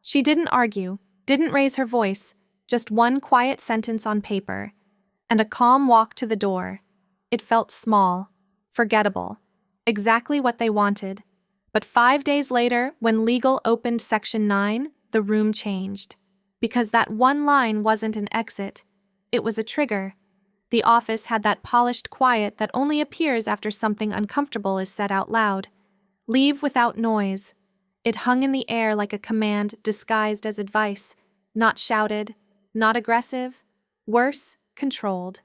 She didn't argue, didn't raise her voice, just one quiet sentence on paper, and a calm walk to the door. It felt small, forgettable, exactly what they wanted. But 5 days later, when legal opened Section 9, the room changed. Because that one line wasn't an exit, it was a trigger. The office had that polished quiet that only appears after something uncomfortable is said out loud. Leave without noise. It hung in the air like a command disguised as advice, not shouted, not aggressive, worse, controlled,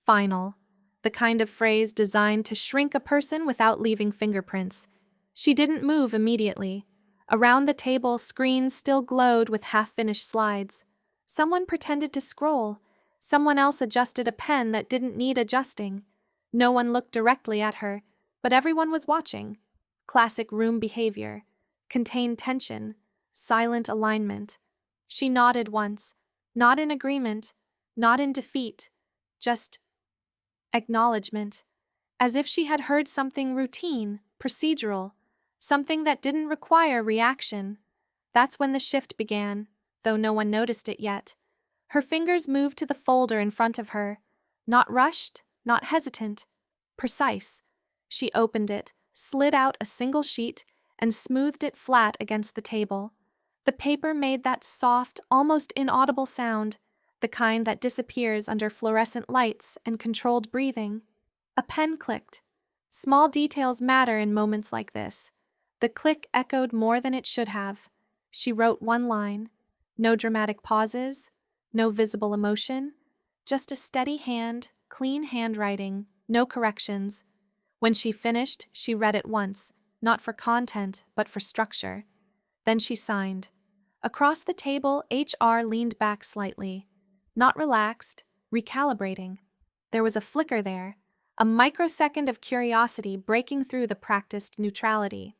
final. The kind of phrase designed to shrink a person without leaving fingerprints. She didn't move immediately. Around the table, screens still glowed with half-finished slides. Someone pretended to scroll. Someone else adjusted a pen that didn't need adjusting. No one looked directly at her, but everyone was watching. Classic room behavior. Contained tension. Silent alignment. She nodded once. Not in agreement. Not in defeat. Just acknowledgement. As if she had heard something routine, procedural. Something that didn't require reaction. That's when the shift began, though no one noticed it yet. Her fingers moved to the folder in front of her. Not rushed, not hesitant. Precise. She opened it, slid out a single sheet, and smoothed it flat against the table. The paper made that soft, almost inaudible sound, the kind that disappears under fluorescent lights and controlled breathing. A pen clicked. Small details matter in moments like this. The click echoed more than it should have. She wrote one line. No dramatic pauses, no visible emotion, just a steady hand, clean handwriting, no corrections. When she finished, she read it once, not for content, but for structure. Then she signed. Across the table, HR leaned back slightly. Not relaxed, recalibrating. There was a flicker there, a microsecond of curiosity breaking through the practiced neutrality.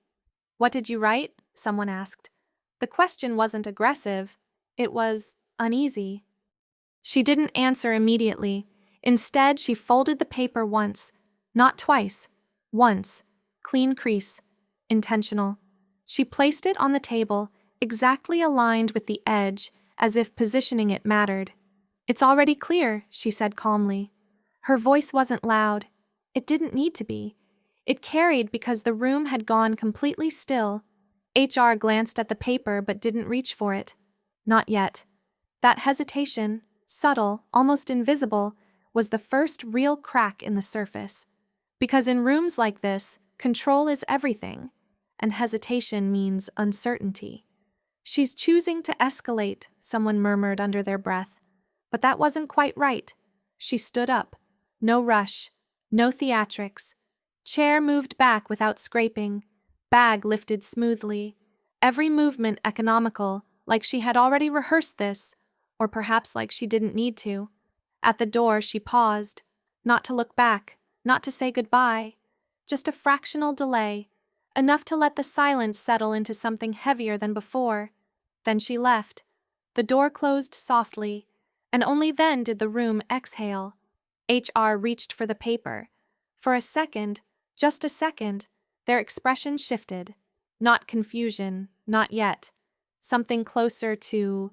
"What did you write?" someone asked. The question wasn't aggressive, it was uneasy. She didn't answer immediately. Instead, she folded the paper once, not twice, once, clean crease, intentional. She placed it on the table, exactly aligned with the edge, as if positioning it mattered. "It's already clear," she said calmly. Her voice wasn't loud. It didn't need to be. It carried because the room had gone completely still. HR glanced at the paper but didn't reach for it. Not yet. That hesitation, subtle, almost invisible, was the first real crack in the surface. Because in rooms like this, control is everything, and hesitation means uncertainty. "She's choosing to escalate," someone murmured under their breath. But that wasn't quite right. She stood up. No rush, no theatrics. Chair moved back without scraping. Bag lifted smoothly. Every movement economical, like she had already rehearsed this, or perhaps like she didn't need to. At the door, she paused. Not to look back, not to say goodbye. Just a fractional delay, enough to let the silence settle into something heavier than before. Then she left. The door closed softly, and only then did the room exhale. HR reached for the paper. For a second, just a second, their expression shifted. Not confusion, not yet. Something closer to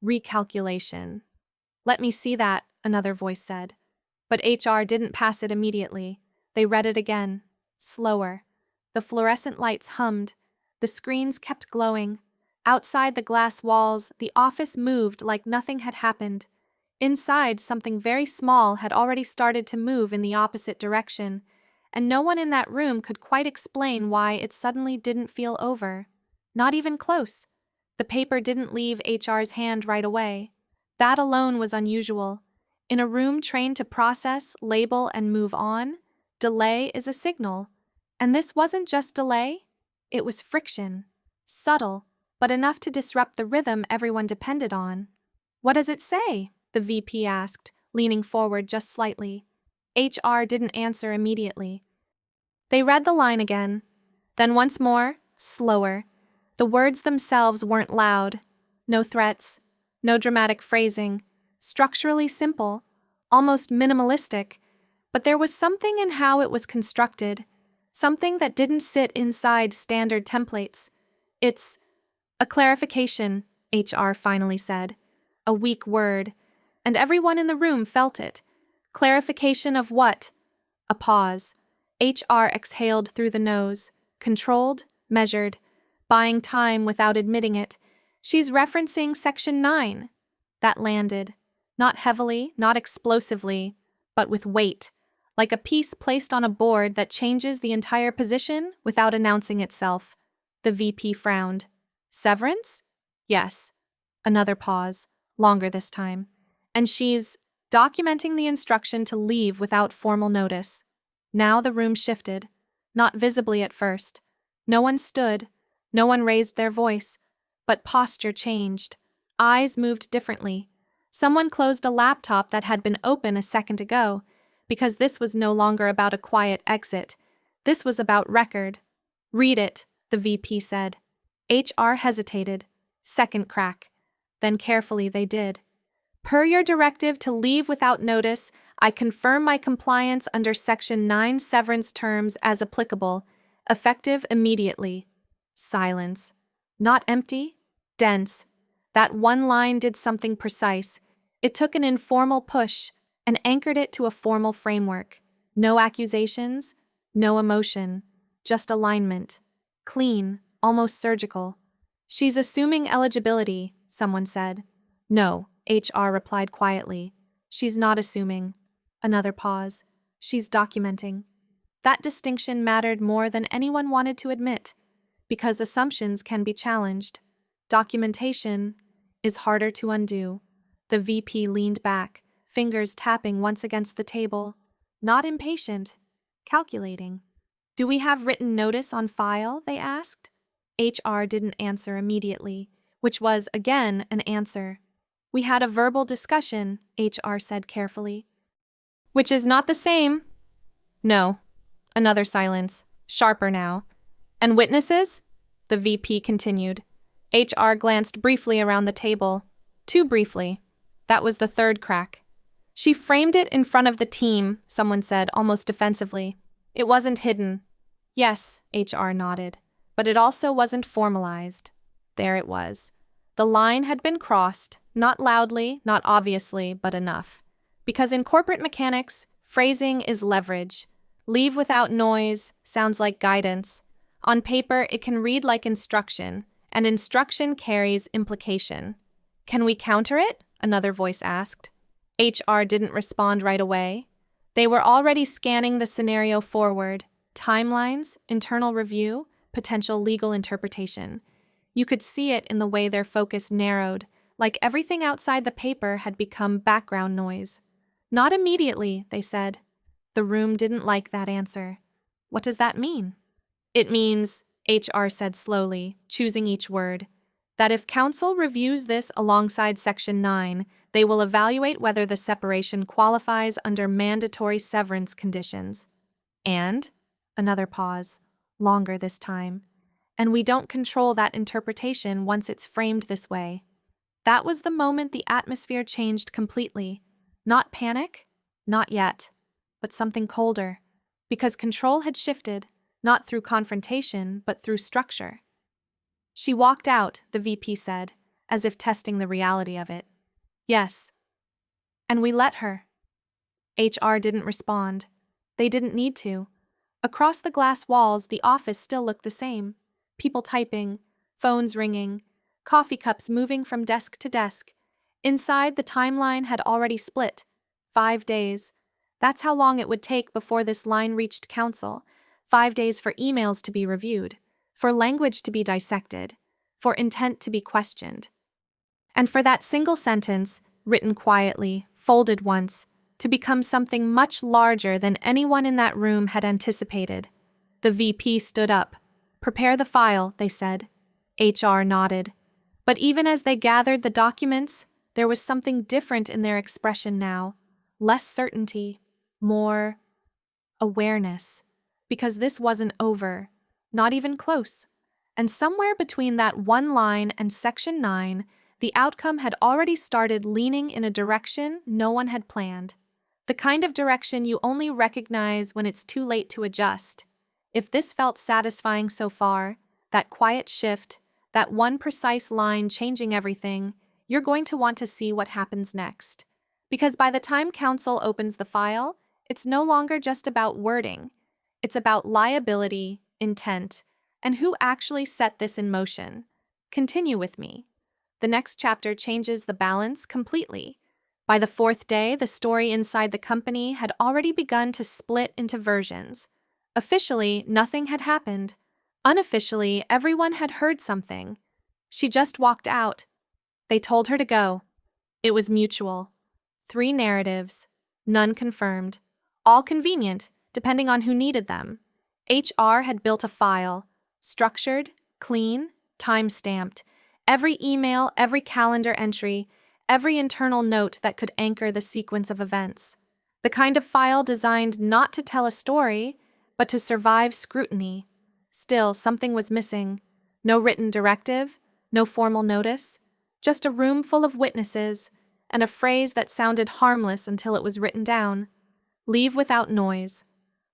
recalculation. "Let me see that," another voice said. But HR didn't pass it immediately. They read it again, slower. The fluorescent lights hummed. The screens kept glowing. Outside the glass walls, the office moved like nothing had happened. Inside, something very small had already started to move in the opposite direction, and no one in that room could quite explain why it suddenly didn't feel over. Not even close. The paper didn't leave HR's hand right away. That alone was unusual. In a room trained to process, label, and move on, delay is a signal. And this wasn't just delay, it was friction. Subtle, but enough to disrupt the rhythm everyone depended on. "What does it say?" the VP asked, leaning forward just slightly. HR didn't answer immediately. They read the line again. Then once more, slower. The words themselves weren't loud. No threats. No dramatic phrasing. Structurally simple. Almost minimalistic. But there was something in how it was constructed. Something that didn't sit inside standard templates. It's A clarification, HR finally said. A weak word, and everyone in the room felt it. Clarification of what? A pause. HR exhaled through the nose, controlled, measured, buying time without admitting it. She's referencing Section 9. That landed. Not heavily, not explosively, but with weight, like a piece placed on a board that changes the entire position without announcing itself. The VP frowned. Severance? Yes. Another pause, longer this time. And she's documenting the instruction to leave without formal notice. Now the room shifted, not visibly at first. No one stood, no one raised their voice, but posture changed. Eyes moved differently. Someone closed a laptop that had been open a second ago, because this was no longer about a quiet exit. This was about record. Read it, the VP said. HR hesitated. Second crack. Then carefully they did. Per your directive to leave without notice, I confirm my compliance under Section 9 severance terms as applicable, effective immediately. Silence. Not empty, dense. That one line did something precise. It took an informal push and anchored it to a formal framework. No accusations, no emotion, just alignment. Clean, almost surgical. She's assuming eligibility, someone said. No, HR replied quietly. She's not assuming. Another pause. She's documenting. That distinction mattered more than anyone wanted to admit, because assumptions can be challenged. Documentation is harder to undo. The VP leaned back, fingers tapping once against the table. Not impatient, calculating. Do we have written notice on file? They asked. HR didn't answer immediately, which was, again, an answer. We had a verbal discussion, HR said carefully. Which is not the same. No. Another silence, sharper now. And witnesses? The VP continued. HR glanced briefly around the table. Too briefly. That was the third crack. She framed it in front of the team, someone said, almost defensively. It wasn't hidden. Yes, HR nodded. But it also wasn't formalized. There it was. The line had been crossed, not loudly, not obviously, but enough. Because in corporate mechanics, phrasing is leverage. Leave without noise sounds like guidance. On paper, it can read like instruction, and instruction carries implication. Can we counter it? Another voice asked. HR didn't respond right away. They were already scanning the scenario forward. Timelines, internal review, potential legal interpretation. You could see it in the way their focus narrowed, like everything outside the paper had become background noise. Not immediately, they said. The room didn't like that answer. What does that mean? It means, HR said slowly, choosing each word, that if counsel reviews this alongside Section 9, they will evaluate whether the separation qualifies under mandatory severance conditions. And, another pause, longer this time, and we don't control that interpretation once it's framed this way. That was the moment the atmosphere changed completely. Not panic, not yet, but something colder, because control had shifted, not through confrontation, but through structure. She walked out, the VP said, as if testing the reality of it. Yes. And we let her. HR didn't respond. They didn't need to. Across the glass walls, the office still looked the same. People typing, phones ringing, coffee cups moving from desk to desk. Inside, the timeline had already split. 5 days. That's how long it would take before this line reached counsel. 5 days for emails to be reviewed, for language to be dissected, for intent to be questioned. And for that single sentence, written quietly, folded once, to become something much larger than anyone in that room had anticipated. The VP stood up. Prepare the file, they said. HR nodded. But even as they gathered the documents, there was something different in their expression now. Less certainty, more awareness. Because this wasn't over, not even close. And somewhere between that one line and Section 9, the outcome had already started leaning in a direction no one had planned. The kind of direction you only recognize when it's too late to adjust. If this felt satisfying so far, that quiet shift, That one precise line changing everything, you're going to want to see what happens next. Because by the time counsel opens the file, it's no longer just about wording. It's about liability, intent, and who actually set this in motion. Continue with me. The next chapter changes the balance completely. By the fourth day, the story inside the company had already begun to split into versions. Officially, nothing had happened. Unofficially, everyone had heard something. She just walked out. They told her to go. It was mutual. 3 narratives, none confirmed. All convenient, depending on who needed them. HR had built a file, structured, clean, time-stamped. Every email, every calendar entry, every internal note that could anchor the sequence of events. The kind of file designed not to tell a story, but to survive scrutiny. Still, something was missing. No written directive, no formal notice, just a room full of witnesses, and a phrase that sounded harmless until it was written down. Leave without noise.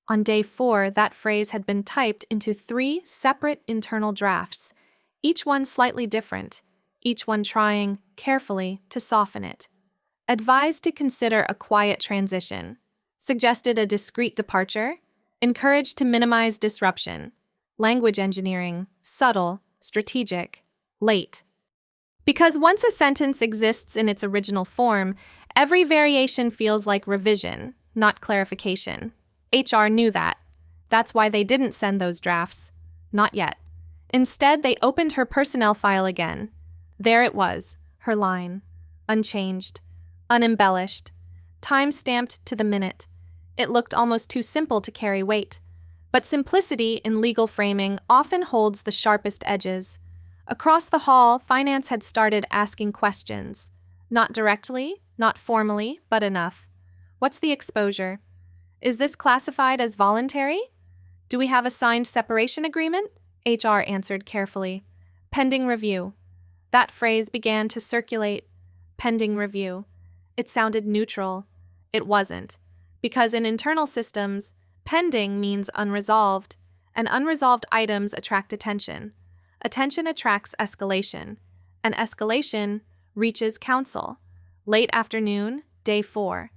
On day 4, that phrase had been typed into 3 separate internal drafts, each one slightly different, each one trying, carefully, to soften it. Advised to consider a quiet transition. Suggested a discreet departure. Encouraged to minimize disruption. Language engineering, subtle, strategic, late. Because once a sentence exists in its original form, every variation feels like revision, not clarification. HR knew that. That's why they didn't send those drafts. Not yet. Instead, they opened her personnel file again. There it was, her line. Unchanged, unembellished, time-stamped to the minute. It looked almost too simple to carry weight. But simplicity in legal framing often holds the sharpest edges. Across the hall, finance had started asking questions. Not directly, not formally, but enough. What's the exposure? Is this classified as voluntary? Do we have a signed separation agreement? HR answered carefully. Pending review. That phrase began to circulate. Pending review. It sounded neutral. It wasn't. Because in internal systems, pending means unresolved, and unresolved items attract attention. Attention attracts escalation, and escalation reaches counsel. Late afternoon, day 4.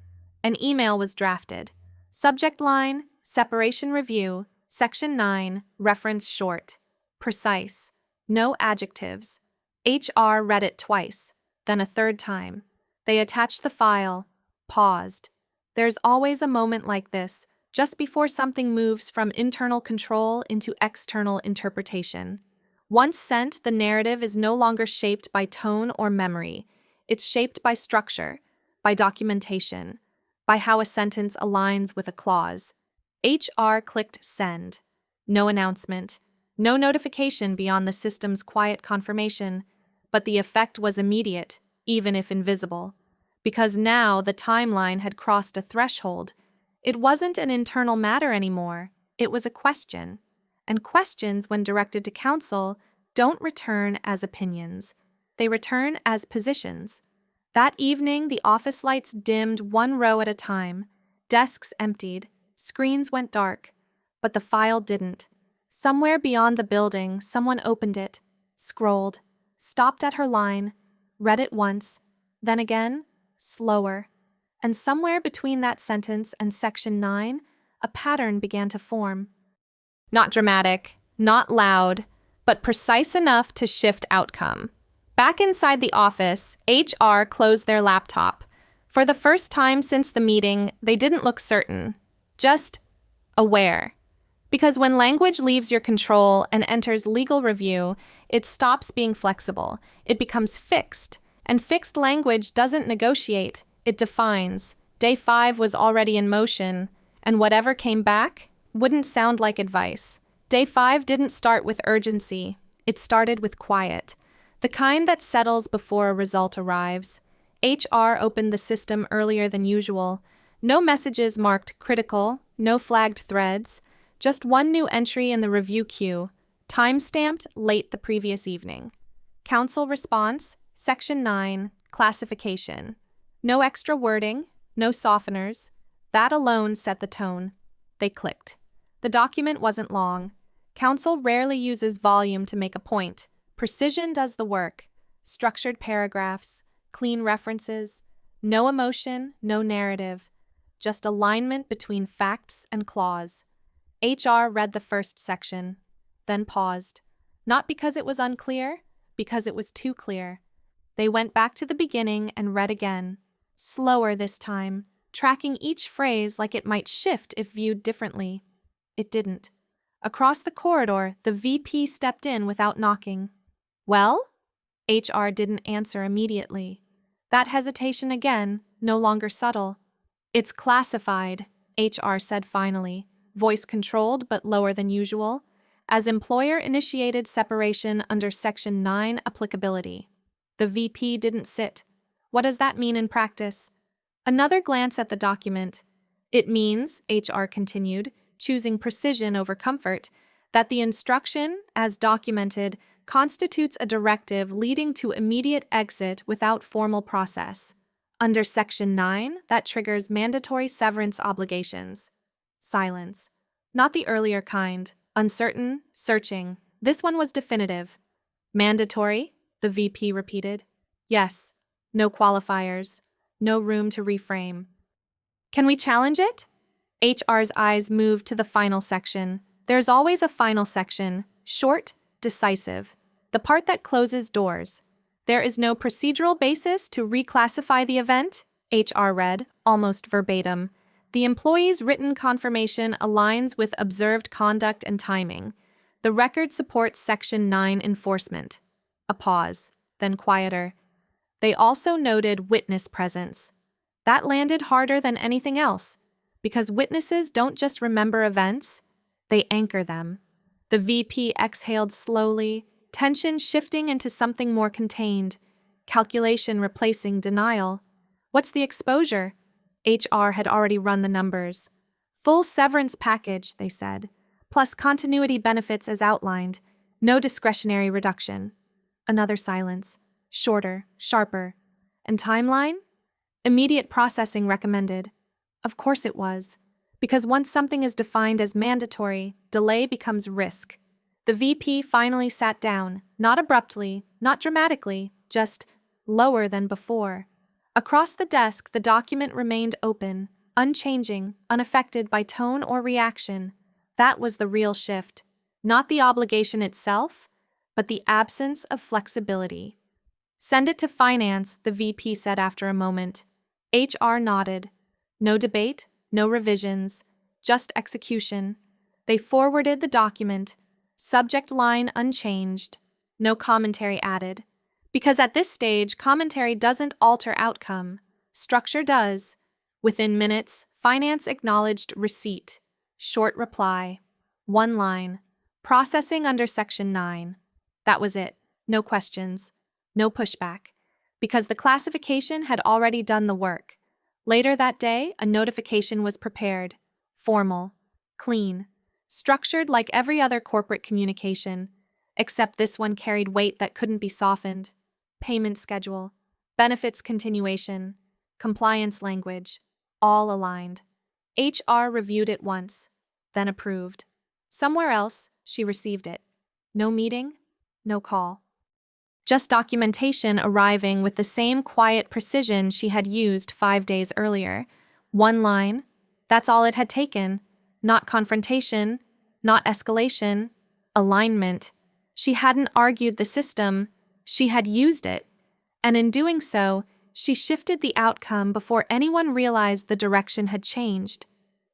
An email was drafted. Subject line, separation review, section 9, reference short. Precise. No adjectives. HR read it twice, then a third time. They attached the file, paused. There's always a moment like this, just before something moves from internal control into external interpretation. Once sent, the narrative is no longer shaped by tone or memory. It's shaped by structure, by documentation, by how a sentence aligns with a clause. HR clicked send. No announcement, no notification beyond the system's quiet confirmation, but the effect was immediate, even if invisible. Because now the timeline had crossed a threshold. It wasn't an internal matter anymore. It was a question. And questions, when directed to counsel, don't return as opinions. They return as positions. That evening, the office lights dimmed one row at a time. Desks emptied. Screens went dark. But the file didn't. Somewhere beyond the building, someone opened it, scrolled, stopped at her line, read it once, then again, slower. And somewhere between that sentence and section 9, a pattern began to form. Not dramatic, not loud, but precise enough to shift outcome. Back inside the office, HR closed their laptop. For the first time since the meeting, they didn't look certain, just aware. Because when language leaves your control and enters legal review, it stops being flexible. It becomes fixed. And fixed language doesn't negotiate, it defines. Day 5 was already in motion, and whatever came back wouldn't sound like advice. Day 5 didn't start with urgency. It started with quiet. The kind that settles before a result arrives. HR opened the system earlier than usual. No messages marked critical, no flagged threads. Just one new entry in the review queue, time-stamped late the previous evening. Counsel response, Section 9, classification. No extra wording, no softeners. That alone set the tone. They clicked. The document wasn't long. Counsel rarely uses volume to make a point. Precision does the work. Structured paragraphs, clean references, no emotion, no narrative, just alignment between facts and clause. HR read the first section, then paused. Not because it was unclear, because it was too clear. They went back to the beginning and read again, slower this time, tracking each phrase like it might shift if viewed differently. It didn't. Across the corridor, the VP stepped in without knocking. Well? HR didn't answer immediately. That hesitation again, no longer subtle. It's classified, HR said finally, voice controlled but lower than usual, as employer-initiated separation under Section 9 applicability. The VP didn't sit. What does that mean in practice? Another glance at the document. It means, HR continued, choosing precision over comfort, that the instruction, as documented, constitutes a directive leading to immediate exit without formal process. Under Section 9, that triggers mandatory severance obligations. Silence. Not the earlier kind. Uncertain, searching. This one was definitive. Mandatory, the VP repeated. Yes. No qualifiers. No room to reframe. Can we challenge it? HR's eyes moved to the final section. There's always a final section. Short, decisive. The part that closes doors. There is no procedural basis to reclassify the event, HR read, almost verbatim. The employee's written confirmation aligns with observed conduct and timing. The record supports Section 9 enforcement. A pause, then quieter. They also noted witness presence. That landed harder than anything else, because witnesses don't just remember events, they anchor them. The VP exhaled slowly, tension shifting into something more contained, calculation replacing denial. What's the exposure? HR had already run the numbers. Full severance package, they said, plus continuity benefits as outlined, no discretionary reduction. Another silence, shorter, sharper. And timeline? Immediate processing recommended. Of course it was, because once something is defined as mandatory, delay becomes risk. The VP finally sat down, not abruptly, not dramatically, just lower than before. Across the desk, the document remained open, unchanging, unaffected by tone or reaction. That was the real shift. Not the obligation itself, but the absence of flexibility. Send it to finance, the VP said after a moment. HR nodded. No debate, no revisions, just execution. They forwarded the document, subject line unchanged, no commentary added. Because at this stage, commentary doesn't alter outcome. Structure does. Within minutes, finance acknowledged receipt. Short reply. One line. Processing under Section 9. That was it. No questions. No pushback. Because the classification had already done the work. Later that day, a notification was prepared. Formal. Clean. Structured like every other corporate communication. Except this one carried weight that couldn't be softened. Payment schedule, benefits continuation, compliance language, all aligned. HR reviewed it once, then approved. Somewhere else, she received it. No meeting, no call. Just documentation arriving with the same quiet precision she had used 5 days earlier. One line, that's all it had taken. Not confrontation, not escalation, alignment. She hadn't argued the system, she had used it, and in doing so, she shifted the outcome before anyone realized the direction had changed.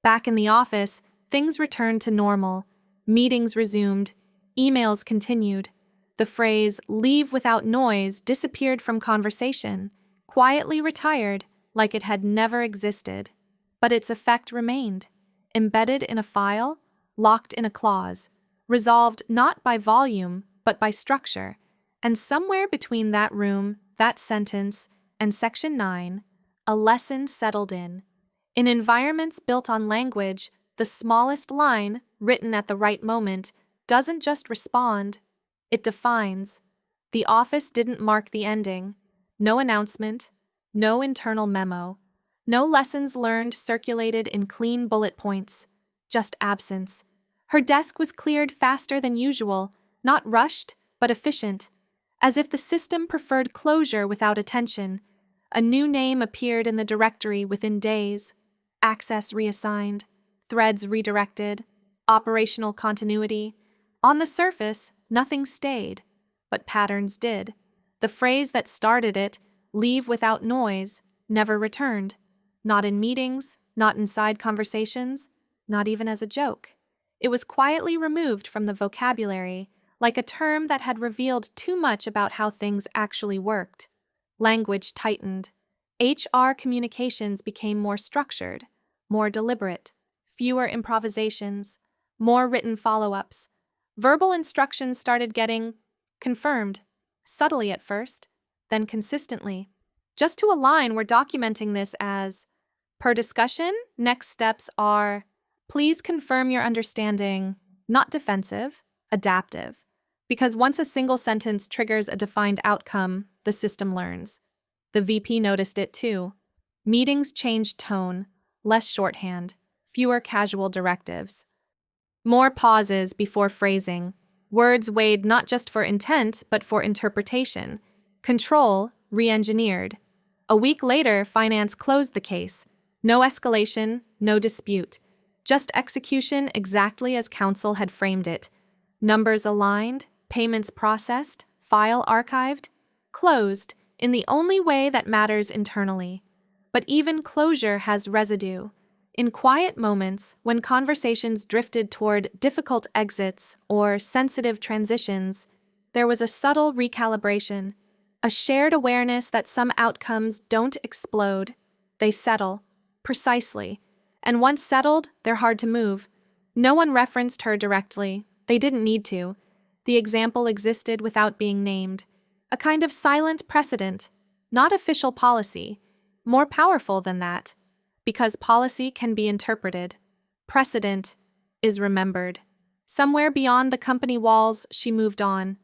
Back in the office, things returned to normal. Meetings resumed, emails continued. The phrase, "leave without noise," disappeared from conversation, quietly retired like it had never existed. But its effect remained, embedded in a file, locked in a clause, resolved not by volume, but by structure. And somewhere between that room, that sentence, and Section 9, a lesson settled in. In environments built on language, the smallest line, written at the right moment, doesn't just respond, it defines. The office didn't mark the ending. No announcement, no internal memo, no lessons learned circulated in clean bullet points, just absence. Her desk was cleared faster than usual, not rushed, but efficient. As if the system preferred closure without attention, a new name appeared in the directory within days, access reassigned, threads redirected, operational continuity. On the surface, nothing stayed, but patterns did. The phrase that started it, "leave without noise," never returned. Not in meetings, not in side conversations, not even as a joke. It was quietly removed from the vocabulary, like a term that had revealed too much about how things actually worked. Language tightened. HR communications became more structured, more deliberate, fewer improvisations, more written follow-ups. Verbal instructions started getting confirmed, subtly at first, then consistently. Just to align, we're documenting this as, per discussion, next steps are, please confirm your understanding, not defensive, adaptive. Because once a single sentence triggers a defined outcome, the system learns. The VP noticed it too. Meetings changed tone, less shorthand, fewer casual directives. More pauses before phrasing. Words weighed not just for intent, but for interpretation. Control re-engineered. A week later, finance closed the case. No escalation, no dispute. Just execution exactly as counsel had framed it. Numbers aligned, payments processed, file archived, closed in the only way that matters internally. But even closure has residue. In quiet moments, when conversations drifted toward difficult exits or sensitive transitions, there was a subtle recalibration, a shared awareness that some outcomes don't explode, they settle, precisely. And once settled, they're hard to move. No one referenced her directly. They didn't need to. The example existed without being named. A kind of silent precedent, not official policy, more powerful than that. Because policy can be interpreted. Precedent is remembered. Somewhere beyond the company walls, she moved on.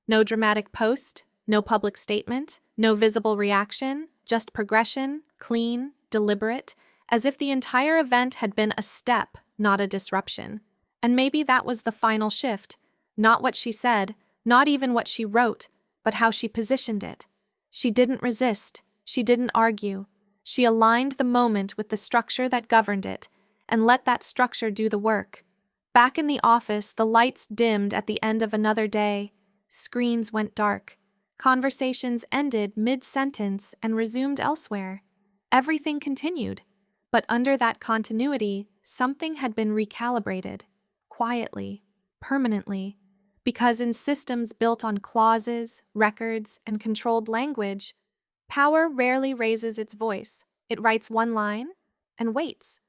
No dramatic post, no public statement, no visible reaction, just progression, clean, deliberate, as if the entire event had been a step, not a disruption. And maybe that was the final shift. Not what she said, not even what she wrote, but how she positioned it. She didn't resist. She didn't argue. She aligned the moment with the structure that governed it, and let that structure do the work. Back in the office, the lights dimmed at the end of another day. Screens went dark. Conversations ended mid-sentence and resumed elsewhere. Everything continued. But under that continuity, something had been recalibrated. Quietly, permanently. Because in systems built on clauses, records, and controlled language, power rarely raises its voice. It writes one line and waits.